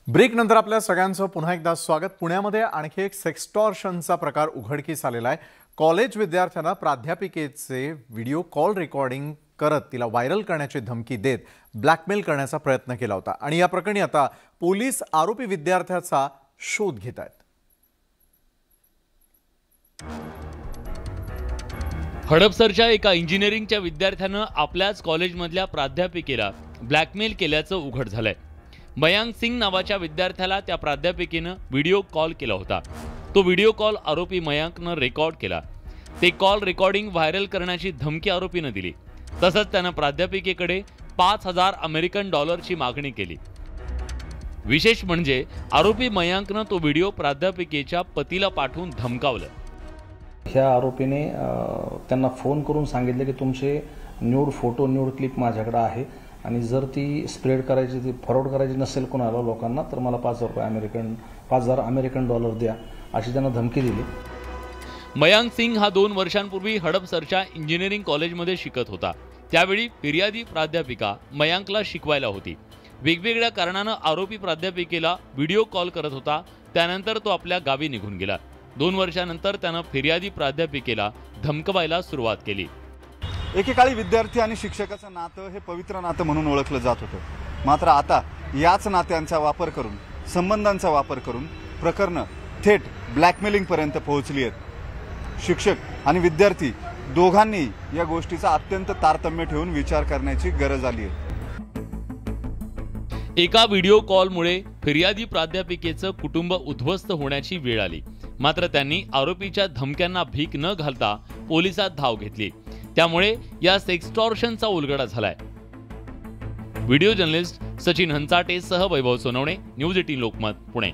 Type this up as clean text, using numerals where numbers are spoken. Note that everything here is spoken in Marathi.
ब्रेक नंतर आपल्या सगळ्यांचं पुन्हा एकदा स्वागत। पुण्यामध्ये आणखी एक सेक्सटॉर्शनचा प्रकार उघडकीस आलेला आहे। कॉलेज विद्यार्थ्यांना प्राध्यापिकेचे व्हिडिओ कॉल रेकॉर्डिंग करत तिला व्हायरल करण्याची धमकी देत ब्लॅकमेल करण्याचा प्रयत्न केला होता आणि या प्रकरणी आता पोलीस आरोपी विद्यार्थ्याचा शोध घेत आहेत। हडपसरच्या एका इंजिनिअरिंगच्या विद्यार्थ्यानं आपल्याच कॉलेजमधल्या प्राध्यापिकेला ब्लॅकमेल केल्याचं उघड झालंय। मयांक सिंग नावाच्या विद्यार्थ्याला त्या प्राध्यापिकेनं व्हिडिओ कॉल केला होता। तो व्हिडिओ कॉल आरोपी मयांकनं रेकॉर्ड केला। ते कॉल रेकॉर्डिंग व्हायरल करण्याची धमकी आरोपीनं दिली। तसंच त्यानं प्राध्यापिकेकडे 5,000 अमेरिकन डॉलरची मागणी केली। विशेष म्हणजे आरोपी मयांकनं तो व्हिडिओ प्राध्यापिकेच्या पतीला पाठवून धमकावलं। ह्या आरोपीने त्यांना फोन करून सांगितले की तुमचे न्यूड फोटो न्यूड क्लिप माझ्याकडे आहे आणि जर ती स्प्रेड करायची ती फॉरवर्ड करायची नसेल कोणाला लोकांना तर मला 5,000 अमेरिकन डॉलर द्या अशी त्यांना धमकी दिली। मयांक सिंग हा 2 वर्षांपूर्वी हडपसरच्या इंजिनिअरिंग कॉलेजमध्ये शिकत होता। त्यावेळी फिर्यादी प्राध्यापिका मयांकला शिकवायला होती। वेगवेगळ्या कारणानं आरोपी प्राध्यापिकेला व्हिडिओ कॉल करत होता। त्यानंतर तो आपल्या गावी निघून गेला। 2 वर्षांनंतर त्यानं फिर्यादी प्राध्यापिकेला धमकवायला सुरुवात केली। एकेकाळी विद्यार्थी आणि शिक्षकाचं नातं हे पवित्र नातं म्हणून ओळखलं जात होतं। मात्र आता याच नात्यांचा वापर करून संबंधांचा वापर करून प्रकरणं थेट ब्लॅकमेलिंग पर्यंत पोहोचली आहेत। शिक्षक आणि विद्यार्थी दोघांनी या गोष्टीचा अत्यंत तारतम्य ठेवून विचार करण्याची गरज आली आहे। एका व्हिडिओ कॉलमुळे फिर्यादी प्राध्यापिकेचं कुटुंब उद्ध्वस्त होण्याची वेळ आली। मात्र त्यांनी आरोपीच्या धमक्यांना भीक न घालता पोलिसात धाव घेतली। त्यामुळे या सेक्सटॉर्शनचा उलगडा झालाय। व्हिडिओ जर्नलिस्ट सचिन हंचाटेसह वैभव सोनवणे, न्यूज 18 लोकमत, पुणे।